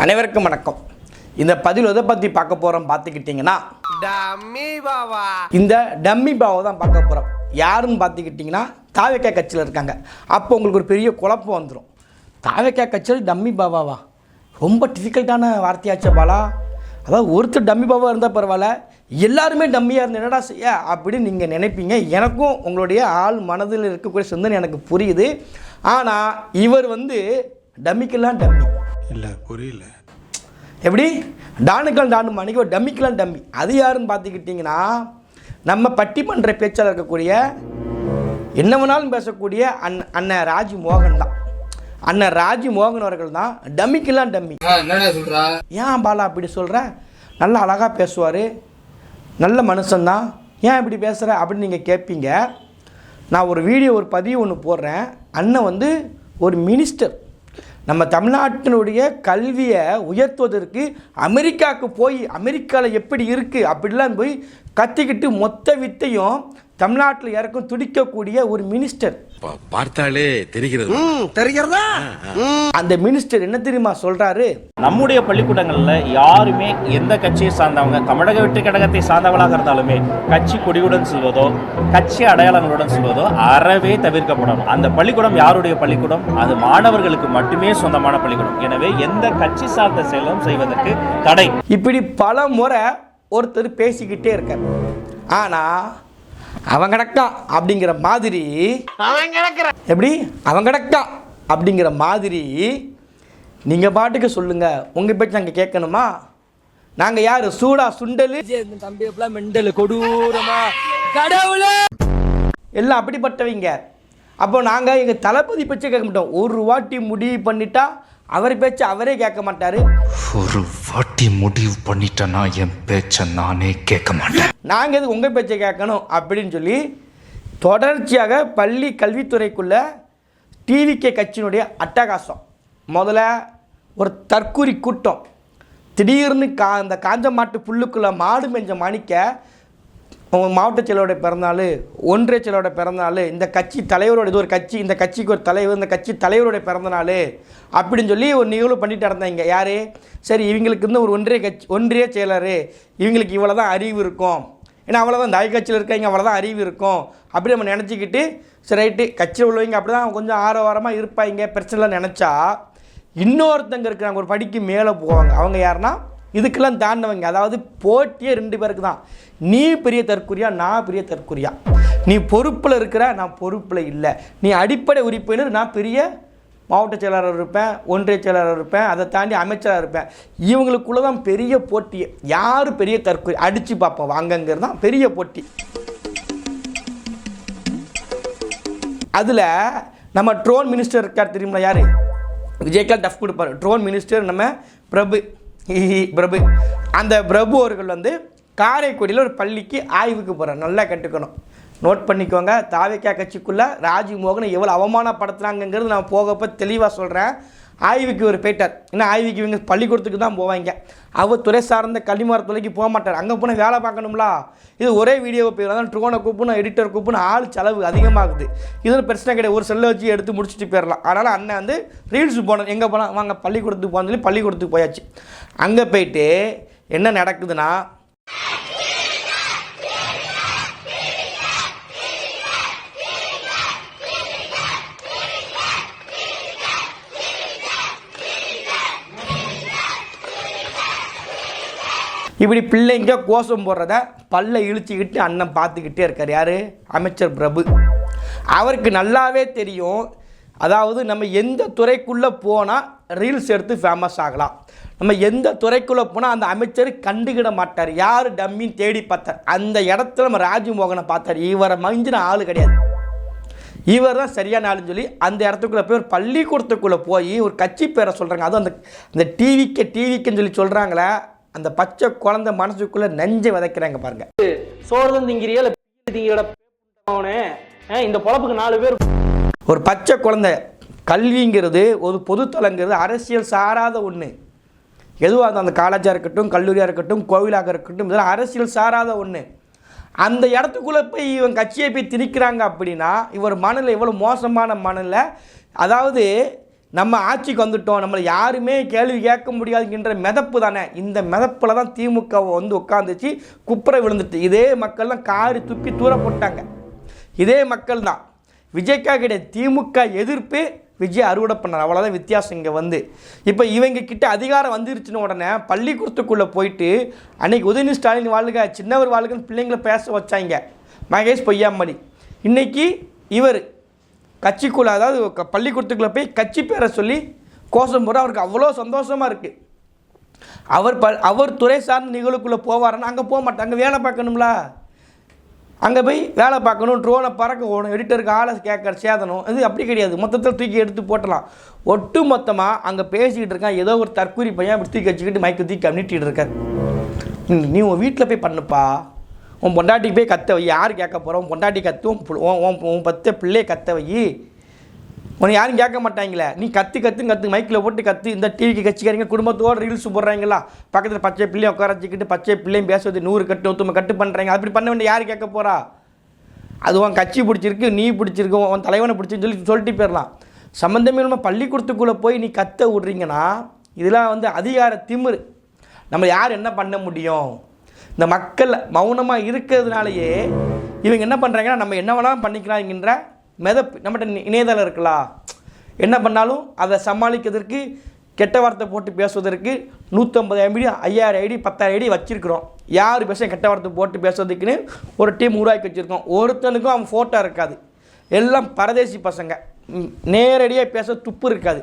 அனைவருக்கும் வணக்கம். இந்த பதில் எதை பற்றி பார்க்க போகிறோம் பார்த்துக்கிட்டிங்கன்னா, இந்த டம்மி பாவை தான் பார்க்க போகிறோம். யாருன்னு பார்த்துக்கிட்டிங்கன்னா தாவேக்கா கட்சியில் இருக்காங்க. அப்போ உங்களுக்கு ஒரு பெரிய குழப்பம் வந்துடும். தாவேக்கா கட்சியில் டம்மி பாவாவா? ரொம்ப டிஃபிகல்ட்டான வார்த்தையாச்ச பாலா. அதாவது ஒருத்தர் டம்மி பாவா இருந்தால் பரவாயில்ல, எல்லாருமே டம்மியாக இருந்து என்னடா செய்ய அப்படின்னு நீங்கள் நினைப்பீங்க. எனக்கும் உங்களுடைய ஆள் மனதில் இருக்கக்கூடிய சிந்தனை எனக்கு புரியுது. ஆனால் இவர் டம்மிக்கெல்லாம் டம்மி இல்லை, புரியல. எப்படி டானுக்கெல்லாம் டானு மணிக்கு டம்மிக்கெல்லாம் டம்மி. அது யாருன்னு பார்த்துக்கிட்டிங்கன்னா, நம்ம பட்டிமன்ற பேச்சாளர் இருக்கக்கூடிய என்ன வேணாலும் பேசக்கூடிய அண்ணன் ராஜி மோகன் தான். அண்ணன் ராஜி மோகன் அவர்கள் தான் டம்மிக்கெல்லாம் டம்மி. ஏன் பாலா அப்படி சொல்கிற? நல்லா அழகாக பேசுவார், நல்ல மனுஷன்தான், ஏன் இப்படி பேசுகிற அப்படின்னு நீங்கள் கேட்பீங்க. நான் ஒரு வீடியோ ஒரு பதிவு ஒன்று போடுறேன். அண்ணன் ஒரு மினிஸ்டர். நம்ம தமிழ்நாட்டினுடைய கல்வியை உயர்த்துவதற்கு அமெரிக்காவுக்கு போய் அமெரிக்காவில் எப்படி இருக்குது அப்படிலாம் போய் கத்திக்கிட்டு மொத்த வித்தையும் தமிழ்நாட்டில் இறக்கும் துடிக்கக்கூடிய ஒரு மினிஸ்டர். பார்த்தாலே தெரிகிறது. அந்த மினிஸ்டர் என்ன தெரியுமா சொல்றாரு? நம்முடைய பள்ளிக்கூடங்கள்ல யாருமே எந்த கட்சியை சார்ந்தவங்க, தமிழக வெற்றி கழகத்தை சார்ந்தவர்களாக இருந்தாலுமே கட்சி கொடியுடன் செல்வதோ கட்சி அடையாளங்களுடன் செல்வதோ அறவே தவிர்க்கப்படணும். அந்த பள்ளிக்கூடம் யாருடைய பள்ளிக்கூடம்? அது மாணவர்களுக்கு மட்டுமே சொந்தமான பள்ளிக்கூடம். எனவே எந்த கட்சி சார்ந்த செயலும் செய்வதற்கு தடை. இப்படி பல முறை ஒருத்தர் பேசிக்கிட்டே இருக்கார். ஆனா அவன் கிடக்கா அப்படிங்கிற மாதிரி, எப்படி அவன் கிடக்கா அப்படிங்கிற மாதிரி நீங்கள் பாட்டுக்கு சொல்லுங்க. உங்கள் பேச்சு நாங்கள் கேட்கணுமா? நாங்கள் யார்? சூடா சுண்டல் தம்பி மெண்டல் கொடூரமா கடவுளே எல்லாம் அப்படிப்பட்டவங்க. அப்போ நாங்கள் எங்கள் தளபதி பேச்சை கேட்க மாட்டோம். ஒரு வாட்டி முடிவு பண்ணிட்டா அவர் பேச்சு அவரே கேட்க மாட்டார். ஒரு வாட்டி முடிவு பண்ணிட்டேன்னா என் பேச்சை நானே கேட்க மாட்டேன். நாங்கள் எதுக்கு உங்கள் பேச்சை கேட்கணும் அப்படின்னு சொல்லி தொடர்ச்சியாக பள்ளி கல்வித்துறைக்குள்ள டிவிகே கட்சியினுடைய அட்டகாசம். முதல்ல ஒரு தற்கூரி கூட்டம் திடீர்னு அந்த காஞ்ச மாட்டு புல்லுக்குள்ளே மாடு மெஞ்ச மணிக்க மாவட்ட செயலோட பிறந்தநாள், ஒன்றிய செயலோட பிறந்தநாள், இந்த கட்சி தலைவரோட இது ஒரு கட்சி, இந்த கட்சிக்கு ஒரு தலைவர், இந்த கட்சி தலைவருடைய பிறந்தநாள் அப்படின்னு சொல்லி ஒரு நிகழ்வு பண்ணிட்டு இருந்தாங்க. யார்? சரி, இவங்களுக்கு ஒரு ஒன்றிய செயலர், இவங்களுக்கு இவ்வளோ தான் அறிவு இருக்கும், ஏன்னா அவ்வளோதான் தாய் கட்சியில் இருக்காங்க, அவ்வளோதான் அறிவு இருக்கும் அப்படி நம்ம நினச்சிக்கிட்டு, சரி ரைட்டு கட்சியில் உள்ளவங்க அப்படி தான் கொஞ்சம் ஆரவாரமாக இருப்பாங்க, பிரச்சனைலாம் நினச்சா இன்னொருத்தங்க இருக்கிறாங்க, ஒரு படிக்கு மேலே போவாங்க. அவங்க யாருன்னா இதுக்கெல்லாம் தாண்டவங்க. அதாவது போட்டியே ரெண்டு பேருக்கு தான். நீ பெரிய தற்குறியா, நான் பெரிய தற்குறியா. நீ பொறுப்பில் இருக்கிற, நான் பொறுப்பில் இல்லை. நீ அடிப்படை உறுப்பினர், நான் பெரிய மாவட்ட செயலாளர் இருப்பேன், ஒன்றிய செயலாளர் இருப்பேன், அதை தாண்டி அமைச்சராக இருப்பேன். இவங்களுக்குள்ள தான் பெரிய போட்டியே. யார் பெரிய தற்குறி அடித்து பார்ப்போம் வாங்கங்கிறது தான் பெரிய போட்டி. அதில் நம்ம ட்ரோன் மினிஸ்டர் இருக்கார் தெரியுமா? யார்? விஜய்க்கெலாம் டஃப் கொடுப்பார். ட்ரோன் மினிஸ்டர் நம்ம பிரபு. அந்த பிரபு அவர்கள் காரைக்குடியில் ஒரு பள்ளிக்கு ஆய்வுக்கு போகிறார். நல்லா கற்றுக்கணும், நோட் பண்ணிக்கோங்க. தாவேக்கா கட்சிக்குள்ளே ராஜி மோகனை எவ்வளோ அவமானப்படுத்துகிறாங்கிறது நான் போகப்போ தெளிவாக சொல்கிறேன். ஆய்வுக்கு ஒரு போயிட்டார். ஏன்னா ஆய்வுக்கு இவங்க பள்ளிக்கூடத்துக்கு தான் போவாங்க. அவர் துறை சார்ந்த கல்விமரத்துறைக்கு போக மாட்டார். அங்கே போனால் வேலை பார்க்கணும்ல. இது ஒரே வீடியோவை போயிடும். அதான் ட்ரோனை கூப்பிடணும், எடிட்டர் கூப்பிடணும், ஆள் செலவு அதிகமாகுது. இதில் பிரச்சனை கிடையாது, ஒரு செல்லை வச்சு எடுத்து முடிச்சுட்டு போயிடலாம். அதனால் அண்ணன் ரீல்ஸ் போனோம். எங்கே போனால் வாங்க பள்ளிக்கூடத்துக்கு போகணும்னு சொல்லி பள்ளிக்கூடத்துக்கு போயாச்சு. அங்கே போயிட்டு என்ன நடக்குதுன்னா, இப்படி பிள்ளைங்க கோஷம் போடுறத பல்ல இழுச்சிக்கிட்டு அண்ணன் பார்த்துக்கிட்டே இருக்கார். யார்? அமைச்சர் பிரபு. அவருக்கு நல்லாவே தெரியும், அதாவது நம்ம எந்த துறைக்குள்ளே போனால் ரீல்ஸ் எடுத்து ஃபேமஸ் ஆகலாம், நம்ம எந்த துறைக்குள்ளே போனால் அந்த அமைச்சர் கண்டுக்கிட மாட்டார், யார் டம்மின்னு தேடி பார்த்தார். அந்த இடத்துல நம்ம ராஜ்மோகனை பார்த்தார். இவரை மகிஞ்சின ஆள் கிடையாது, இவர் தான் சரியான ஆளுன்னு சொல்லி அந்த இடத்துக்குள்ளே போய் ஒரு பள்ளிக்கூடத்துக்குள்ளே போய் ஒரு கட்சி பேரை சொல்கிறாங்க. அதுவும் அந்த டிவிக்குன்னு சொல்லி சொல்கிறாங்களே, அந்த பச்சை குழந்தை மனசுக்குள்ளே நெஞ்சை விதைக்கிறாங்க பாருங்க. சோறுதான் திங்கிறியா இந்த பொழப்புக்கு 4 பேர். ஒரு பச்சை குழந்தை. கல்விங்கிறது ஒரு பொதுத்தலங்கிறது அரசியல் சாராத ஒன்று. எதுவாக அந்த காலேஜாக இருக்கட்டும், கல்லூரியாக இருக்கட்டும், கோவிலாக இருக்கட்டும், இதெல்லாம் அரசியல் சாராத ஒன்று. அந்த இடத்துக்குள்ளே போய் இவன் கட்சியை போய் திணிக்கிறாங்க அப்படின்னா இவர் மனநிலை எவ்வளோ மோசமான மனநிலை. அதாவது நம்ம ஆட்சிக்கு வந்துட்டோம், நம்மளை யாருமே கேள்வி கேட்க முடியாதுங்கிற மிதப்பு தானே. இந்த மிதப்பில் தான் திமுக வந்து உட்காந்துச்சு, குப்புற விழுந்துட்டு. இதே மக்கள் தான் காரி துப்பி தூர போட்டாங்க. இதே மக்கள் தான் விஜய்க்கா கிடையாது, திமுக எதிர்ப்பு விஜய் அறுவடை பண்ணார். அவ்வளோதான் வித்தியாசம். இங்கே வந்து இப்போ இவங்க கிட்ட அதிகாரம் வந்துருச்சுன்னு உடனே பள்ளிக்கூடத்துக்குள்ளே போயிட்டு அன்றைக்கி உதயநிதி ஸ்டாலின் வாழ்க, சின்னவர் வாழ்கன்னு பிள்ளைங்களை பேச வச்சாங்க மகேஷ் பொய்யாமொழி. இன்றைக்கி இவர் கட்சிக்குள்ளே, அதாவது பள்ளிக்கூடத்துக்குள்ளே போய் கட்சி பேரை சொல்லி கோஷம் போட அவருக்கு அவ்வளோ சந்தோஷமாக இருக்குது. அவர் துறை சார்ந்த நிகழ்வுக்குள்ளே போவாருன்னா அங்கே போக மாட்டாங்க, அங்கே வேலை பார்க்கணும்ல. அங்கே போய் வேலை பார்க்கணும், ட்ரோனை பறக்க ஓடணும், எடிட்டருக்கு ஆளை கேட்க சேதனம். இது அப்படி கிடையாது, மொத்தத்தில் தூக்கி எடுத்து போட்டலாம். ஒட்டு மொத்தமாக அங்கே பேசிக்கிட்டு இருக்கான் ஏதோ ஒரு தற்கூரி பையன் அப்படி தூக்கி வச்சுக்கிட்டு மைக்கு தூக்கி கம்னிட்டிகிட்டு இருக்கார். நீ உன் வீட்டில் போய் பண்ணுப்பா, உன் பொண்டாட்டிக்கு போய் கத்த வை. யார் கேட்க போகிறோம்? உன் பொண்டாட்டி கத்து, உன் பத்த பிள்ளையை கத்த வை. உன்னை யாரும் கேட்க மாட்டாங்களே. நீ கற்று மைக்கில் போட்டு கற்று. இந்த டிவிக்கு கட்சிக்காரங்க குடும்பத்தோடு ரீல்ஸ் போடுறாங்களா, பக்கத்தில் பச்சை பிள்ளையை உட்கார வச்சுக்கிட்டு பச்சை பிள்ளையும் பேசுவது 100 கட்டு 100 கட்டு பண்ணுறாங்க. அப்படி பண்ண வேண்டிய யார் கேட்க போகிறா? அது உன் கட்சி பிடிச்சிருக்கு, நீ பிடிச்சிருக்கு, உன் தலைவனை பிடிச்சின்னு சொல்லிட்டு போயிடலாம். சம்மந்தமே இல்லாமல் பள்ளிக்கூடத்துக்குள்ளே போய் நீ கத்த விட்றீங்கன்னா இதெல்லாம் வந்து அதிகார திமிரு. நம்ம யார் என்ன பண்ண முடியும்? இந்த மக்கள் மௌனமாக இருக்கிறதுனாலேயே இவங்க என்ன பண்ணுறாங்கன்னா நம்ம என்ன வேணாலும் பண்ணிக்கலாம்ங்கிற மிதப்பு. நம்மகிட்ட இணையதளம் இருக்கலாம், என்ன பண்ணாலும் அதை சமாளிக்கிறதுக்கு கெட்ட வார்த்தை போட்டு பேசுவதற்கு 150 MB 5000 ஐடி 10,000 ஐடி வச்சுருக்கிறோம். யார் பேச கெட்ட வார்த்தை போட்டு பேசுறதுக்குன்னு ஒரு டீம் உருவாக்கி வச்சுருக்கோம். ஒருத்தனுக்கும் அவன் ஃபோட்டோ இருக்காது, எல்லாம் பரதேசி பசங்க, நேரடியாக பேச துப்பு இருக்காது.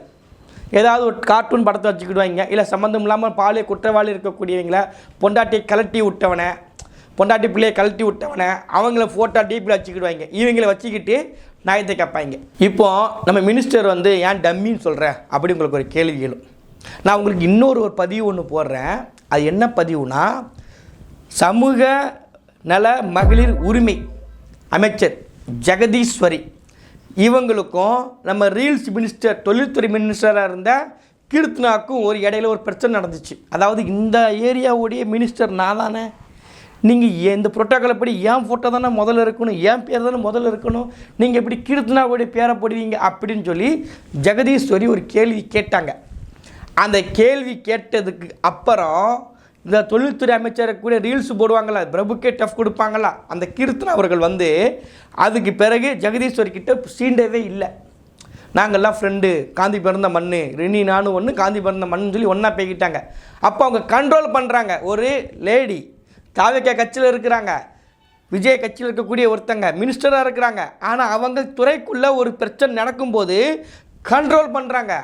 ஏதாவது ஒரு கார்ட்டூன் படத்தை வச்சுக்கிடுவாங்க, இல்லை சம்மந்தம் இல்லாமல் பாலிய குற்றவாளி இருக்கக்கூடியவங்கள, பொண்டாட்டியை கலட்டி விட்டவனை, பொண்டாட்டி பிள்ளையை கழட்டி விட்டவனை, அவங்கள ஃபோட்டோ டிபியில் வச்சுக்கிடுவாங்க. இவங்கள வச்சுக்கிட்டு நியாயத்தை கேட்பாங்க. இப்போது நம்ம மினிஸ்டர் வந்து ஏன் டம்மின்னு சொல்கிறேன் அப்படி உங்களுக்கு ஒரு கேள்வி எழும். நான் உங்களுக்கு இன்னொரு பதிவு ஒன்று போடுறேன். அது என்ன பதிவுனா, சமூக நல மகளிர் உரிமை அமைச்சர் ஜெகதீஸ்வரி இவங்களுக்கும் நம்ம ரீல்ஸ் மினிஸ்டர் தொழில்துறை மினிஸ்டராக இருந்த கீர்த்தனாவுக்கும் ஒரு இடையில ஒரு பிரச்சனை நடந்துச்சு. அதாவது இந்த ஏரியாவுடைய மினிஸ்டர் நான் தானே, நீங்கள் இந்த புரோட்டோக்காலை படி என் ஃபோட்டோ தானே முதல்ல இருக்கணும், என் பேர் தானே முதல்ல இருக்கணும், நீங்கள் எப்படி கீர்த்தனாவுடைய பேரை போடுவீங்க அப்படின்னு சொல்லி ஜெகதீஸ்வரி ஒரு கேள்வி கேட்டாங்க. அந்த கேள்வி கேட்டதுக்கு அப்புறம் இந்த தொழில்துறை அமைச்சருக்கு கூட ரீல்ஸ் போடுவாங்களா, பிரபுக்கே டஃப் கொடுப்பாங்களா, அந்த கீர்த்தனா அவர்கள் வந்து அதுக்கு பிறகு ஜெகதீஸ்வரி கிட்ட சீண்டவே இல்லை. நாங்கள்லாம் ஃப்ரெண்டு, காந்தி பிறந்த மண், ரெனி நானும் ஒன்று, காந்தி பிறந்த மண்ணுன்னு சொல்லி ஒன்றா பேக்கிட்டாங்க. அப்போ அவங்க கண்ட்ரோல் பண்ணுறாங்க. ஒரு லேடி தாவேக்கா கட்சியில் இருக்கிறாங்க, விஜய் கட்சியில் இருக்கக்கூடிய ஒருத்தங்க மினிஸ்டராக இருக்கிறாங்க. ஆனால் அவங்க துறைக்குள்ளே ஒரு பிரச்சனை நடக்கும்போது கண்ட்ரோல் பண்ணுறாங்க.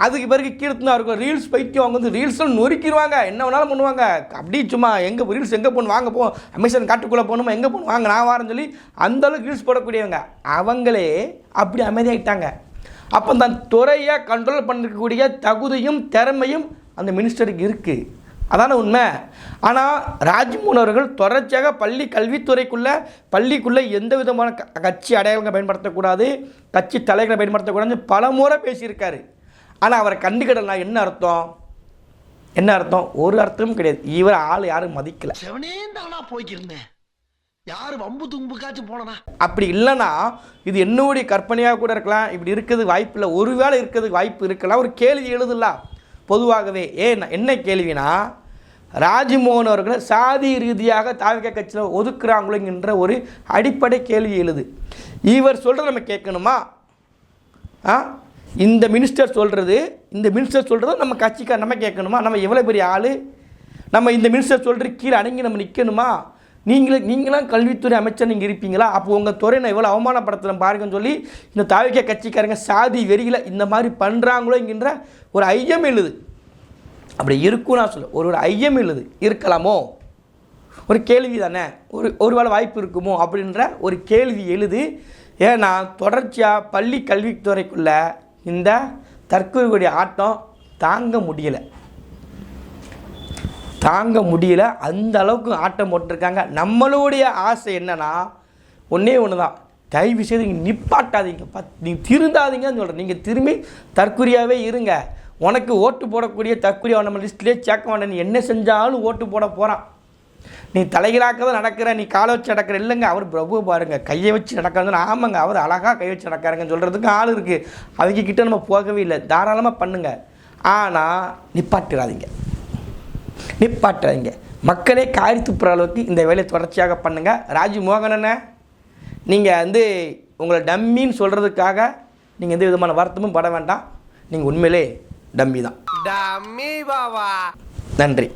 அதுக்கு பிறகு கீர்த்தனா இருக்கும் ரீல்ஸ் பைத்தியம், அவங்க வந்து ரீல்ஸில் நொறுக்கிடுவாங்க, என்ன வேணாலும் பண்ணுவாங்க. அப்படி சும்மா எங்கே ரீல்ஸ் எங்கே போகணும், வாங்க போ அமேசான் காட்டுக்குள்ளே போகணுமா, எங்கே போகணும் வாங்க நான் வாரேன்னு சொல்லி அந்தளவுக்கு ரீல்ஸ் போடக்கூடியவங்க அவங்களே அப்படி அமைதியாகிட்டாங்க. அப்போ அந்த துறையை கண்ட்ரோல் பண்ணிக்கக்கூடிய தகுதியும் திறமையும் அந்த மினிஸ்டருக்கு இருக்குது. அதான உண்மை. ஆனால் ராஜ்மோகன் அவர்கள் தொடர்ச்சியாக பள்ளிக்குள்ளே எந்த விதமான கட்சி அடையாளங்களை பயன்படுத்தக்கூடாது, கட்சி தலைகளை பயன்படுத்தக்கூடாதுன்னு பல முறை பேசியிருக்காரு. ஆனால் அவரை கண்டுக்கிடலாம். என்ன அர்த்தம்? ஒரு அர்த்தமும் கிடையாது. இவர் ஆள் யாரும் மதிக்கலை. போய்க்கிருந்தேன், யார் வம்பு தும்புக்காச்சும் போனா. அப்படி இல்லைன்னா இது என்னுடைய கற்பனையாக கூட இருக்கலாம், இப்படி இருக்கிறதுக்கு வாய்ப்பு இல்லை. ஒருவேளை இருக்கிறதுக்கு வாய்ப்பு இருக்கலாம். ஒரு கேள்வி எழுதலாம் பொதுவாகவே. என்ன கேள்வினா, ராஜ்மோகன் அவர்களை சாதி ரீதியாக தாவிக கட்சியில் ஒதுக்குறாங்களோங்கிற ஒரு அடிப்படை கேள்வி எழுது. இவர் சொல்கிறத நம்ம கேட்கணுமா? இந்த மினிஸ்டர் சொல்கிறது நம்ம கட்சிக்கார நம்ம கேட்கணுமா? நம்ம எவ்வளோ பெரிய ஆள், நம்ம இந்த மினிஸ்டர் சொல்கிற கீழே அடங்கி நம்ம நிற்கணுமா? நீங்களாம் கல்வித்துறை அமைச்சர் நீங்கள் இருப்பீங்களா? அப்போ உங்கள் துறை நான் எவ்வளோ அவமானப்படுத்துகிறேன் பாருங்கன்னு சொல்லி இந்த தாவிக கட்சிக்காரங்க சாதி வெறியில் இந்த மாதிரி பண்ணுறாங்களோ என்கின்ற ஒரு ஐயம் எழுது. அப்படி இருக்கும் நான் சொல்ல ஒரு ஐயம் எழுது. இருக்கலாமோ? ஒரு கேள்வி தானே, ஒரு வேளை வாய்ப்பு இருக்குமோ அப்படின்ற ஒரு கேள்வி எழுது. ஏன்னா தொடர்ச்சியாக பள்ளி கல்வித்துறைக்குள்ளே இந்த தற்கொலைகளுடைய ஆட்டம் தாங்க முடியல. அந்த அளவுக்கு ஆட்டம் போட்டிருக்காங்க. நம்மளுடைய ஆசை என்னன்னா, ஒன்றே ஒன்று தான், தயவு செய்து நீங்கள் நிப்பாட்டாதீங்க, நீங்கள் திருந்தாதீங்கன்னு சொல்கிறேன். நீங்கள் திரும்பி தற்கொலையாகவே இருங்க. உனக்கு ஓட்டு போடக்கூடிய தற்கொலையாக நம்ம லிஸ்ட்லேயே சேர்க்க வேண்டாம். நீ என்ன செஞ்சாலும் ஓட்டு போட போகிறான். நீ தலைகளாக்கதான் நடக்கிற, நீ காலை வச்சு நடக்கிற. இல்லைங்க, அவர் பிரபு பாருங்க கையை வச்சு நடக்கிறாங்க. ஆமாங்க, அவர் அழகாக கை வச்சு நடக்காருங்கன்னு சொல்கிறதுக்கு ஆள் இருக்குது. அவங்க கிட்ட நம்ம போகவே இல்லை. தாராளமாக பண்ணுங்கள். ஆனால் நிப்பாட்டிடாதீங்க. மக்களே காரி துப்புற அளவுக்கு இந்த வேலையை தொடர்ச்சியாக பண்ணுங்கள். ராஜ்மோகனண்ணே, நீங்கள் உங்களை டம்மின்னு சொல்கிறதுக்காக நீங்கள் எந்த விதமான வருத்தமும் பட வேண்டாம். நீங்கள் உண்மையிலே டம்மி தான். டம்மி பாவா. நன்றி.